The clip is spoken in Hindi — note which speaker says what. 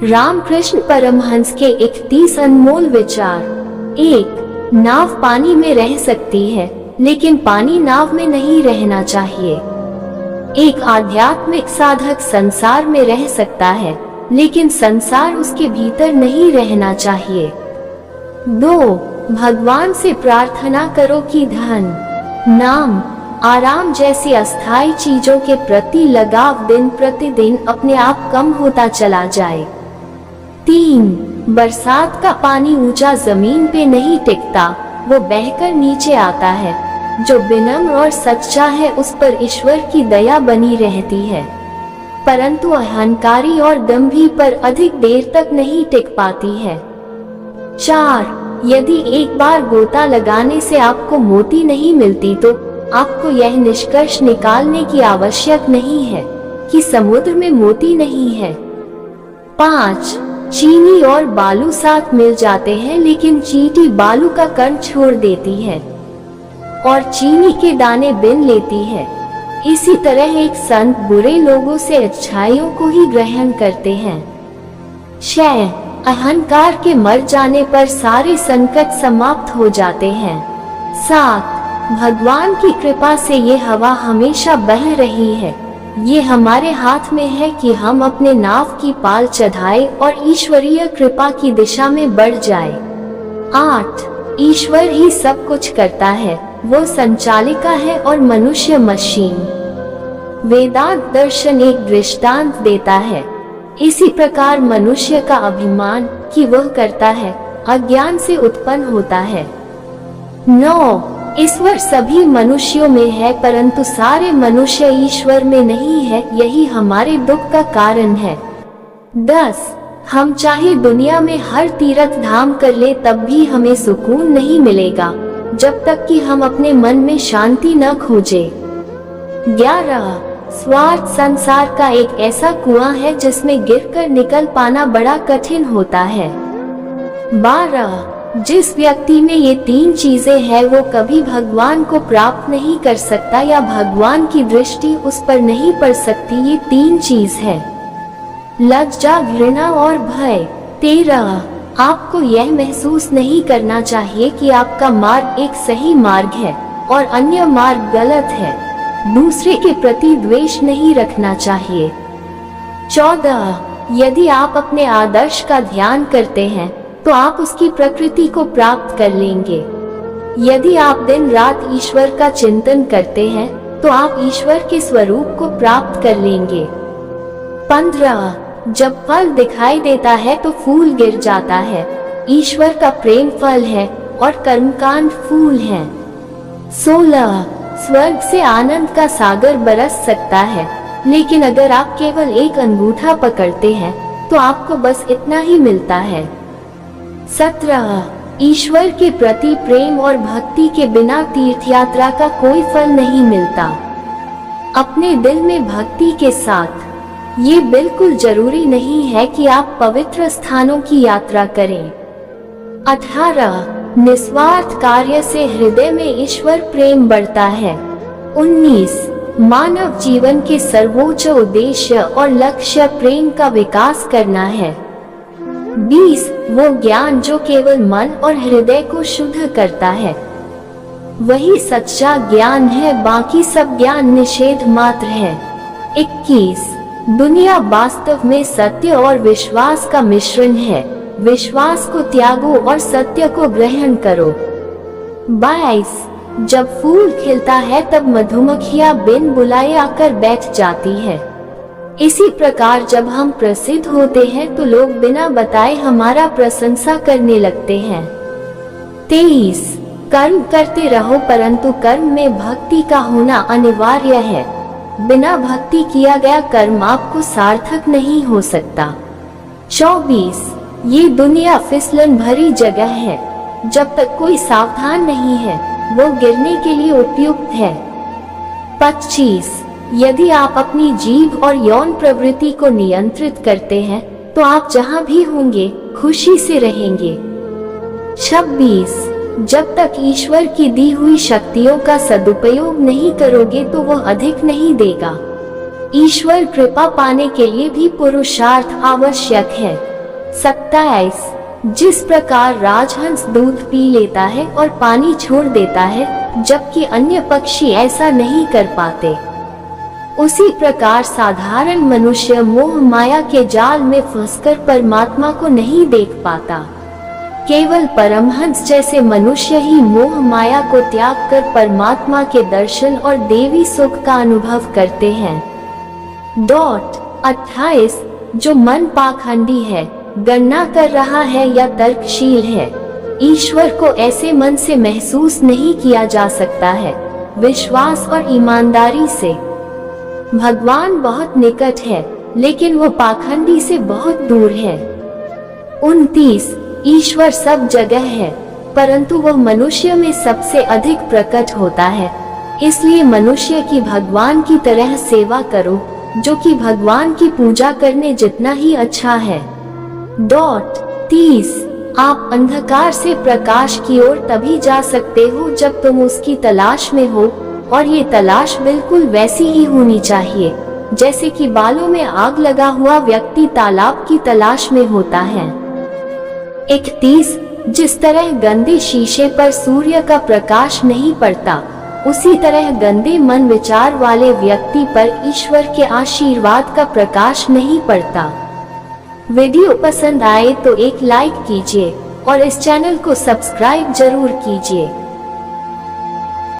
Speaker 1: रामकृष्ण परमहंस के 31 अनमोल विचार। 1. नाव पानी में रह सकती है, लेकिन पानी नाव में नहीं रहना चाहिए। एक आध्यात्मिक साधक संसार में रह सकता है, लेकिन संसार उसके भीतर नहीं रहना चाहिए। 2. भगवान से प्रार्थना करो कि धन, नाम, आराम जैसी अस्थायी चीजों के प्रति लगाव दिन प्रतिदिन अपने आप कम होता चला जाए। 3. बरसात का पानी ऊंचा जमीन पे नहीं टिकता, वो बहकर नीचे आता है। जो विनम्र और सच्चा है उस पर ईश्वर की दया बनी रहती है, परंतु अहंकारी और दंभी पर अधिक देर तक नहीं टिक पाती है। 4. यदि एक बार गोता लगाने से आपको मोती नहीं मिलती तो आपको यह निष्कर्ष निकालने की आवश्यक नहीं है कि समुद्र में मोती नहीं है। 5. चीनी और बालू साथ मिल जाते हैं, लेकिन चींटी बालू का कण छोड़ देती है और चीनी के दाने बिन लेती है। इसी तरह एक संत बुरे लोगों से अच्छाइयों को ही ग्रहण करते हैं। 6. अहंकार के मर जाने पर सारे संकट समाप्त हो जाते हैं। 7. भगवान की कृपा से ये हवा हमेशा बह रही है। ये हमारे हाथ में है कि हम अपने नाव की पाल चढ़ाएं और ईश्वरीय कृपा की दिशा में बढ़ जाए। 8. ईश्वर ही सब कुछ करता है, वो संचालिका है और मनुष्य मशीन। वेदांत दर्शन एक दृष्टांत देता है। इसी प्रकार मनुष्य का अभिमान कि वह करता है, अज्ञान से उत्पन्न होता है। 9. ईश्वर सभी मनुष्यों में है, परंतु सारे मनुष्य ईश्वर में नहीं है, यही हमारे दुख का कारण है। 10. हम चाहे दुनिया में हर तीर्थ धाम कर ले तब भी हमें सुकून नहीं मिलेगा, जब तक कि हम अपने मन में शांति न खोजें। 11. स्वार्थ संसार का एक ऐसा कुआं है जिसमें गिरकर निकल पाना बड़ा कठिन होता है। 12. जिस व्यक्ति में ये 3 चीजें हैं वो कभी भगवान को प्राप्त नहीं कर सकता या भगवान की दृष्टि उस पर नहीं पड़ सकती। ये 3 चीज है, लज्जा, घृणा और भय। 13. आपको यह महसूस नहीं करना चाहिए कि आपका मार्ग एक सही मार्ग है और अन्य मार्ग गलत है। दूसरे के प्रति द्वेष नहीं रखना चाहिए। 14. यदि आप अपने आदर्श का ध्यान करते हैं तो आप उसकी प्रकृति को प्राप्त कर लेंगे। यदि आप दिन रात ईश्वर का चिंतन करते हैं तो आप ईश्वर के स्वरूप को प्राप्त कर लेंगे। 15. जब फल दिखाई देता है तो फूल गिर जाता है। ईश्वर का प्रेम फल है और कर्मकांड फूल है। 16. स्वर्ग से आनंद का सागर बरस सकता है, लेकिन अगर आप केवल एक अंगूठा पकड़ते हैं तो आपको बस इतना ही मिलता है। 17. ईश्वर के प्रति प्रेम और भक्ति के बिना तीर्थ यात्रा का कोई फल नहीं मिलता। अपने दिल में भक्ति के साथ ये बिल्कुल जरूरी नहीं है कि आप पवित्र स्थानों की यात्रा करें। 18. निस्वार्थ कार्य से हृदय में ईश्वर प्रेम बढ़ता है। 19. मानव जीवन के सर्वोच्च उद्देश्य और लक्ष्य प्रेम का विकास करना है। 20. वो ज्ञान जो केवल मन और हृदय को शुद्ध करता है, वही सच्चा ज्ञान है, बाकी सब ज्ञान निषेध मात्र है। 21. दुनिया वास्तव में सत्य और विश्वास का मिश्रण है, विश्वास को त्यागो और सत्य को ग्रहण करो। 22. जब फूल खिलता है तब मधुमक्खियां बिन बुलाए आकर बैठ जाती है। इसी प्रकार जब हम प्रसिद्ध होते हैं तो लोग बिना बताए हमारा प्रशंसा करने लगते हैं। 23. कर्म करते रहो, परंतु कर्म में भक्ति का होना अनिवार्य है। बिना भक्ति किया गया कर्म आपको सार्थक नहीं हो सकता। 24. ये दुनिया फिसलन भरी जगह है, जब तक कोई सावधान नहीं है वो गिरने के लिए उपयुक्त है। 25. यदि आप अपनी जीभ और यौन प्रवृत्ति को नियंत्रित करते हैं तो आप जहां भी होंगे खुशी से रहेंगे। 26. जब तक ईश्वर की दी हुई शक्तियों का सदुपयोग नहीं करोगे तो वह अधिक नहीं देगा। ईश्वर कृपा पाने के लिए भी पुरुषार्थ आवश्यक है। 27 जिस प्रकार राजहंस दूध पी लेता है और पानी छोड़ देता है, जबकि अन्य पक्षी ऐसा नहीं कर पाते, उसी प्रकार साधारण मनुष्य मोह माया के जाल में फंसकर परमात्मा को नहीं देख पाता। केवल परमहंस जैसे मनुष्य ही मोह माया को त्याग कर परमात्मा के दर्शन और देवी सुख का अनुभव करते हैं। 28 जो मन पाखंडी है, गणना कर रहा है या तर्कशील है, ईश्वर को ऐसे मन से महसूस नहीं किया जा सकता है, विश्वास और ईमानदारी से। भगवान बहुत निकट है, लेकिन वो पाखंडी से बहुत दूर है। 29 ईश्वर सब जगह है, परंतु वह मनुष्य में सबसे अधिक प्रकट होता है, इसलिए मनुष्य की भगवान की तरह सेवा करो, जो कि भगवान की पूजा करने जितना ही अच्छा है। 30 आप अंधकार से प्रकाश की ओर तभी जा सकते हो जब तुम उसकी तलाश में हो, और ये तलाश बिल्कुल वैसी ही होनी चाहिए जैसे कि बालों में आग लगा हुआ व्यक्ति तालाब की तलाश में होता है। 31 जिस तरह गंदे शीशे पर सूर्य का प्रकाश नहीं पड़ता, उसी तरह गंदे मन विचार वाले व्यक्ति पर ईश्वर के आशीर्वाद का प्रकाश नहीं पड़ता। वीडियो पसंद आए तो एक लाइक कीजिए और इस चैनल को सब्सक्राइब जरूर कीजिए।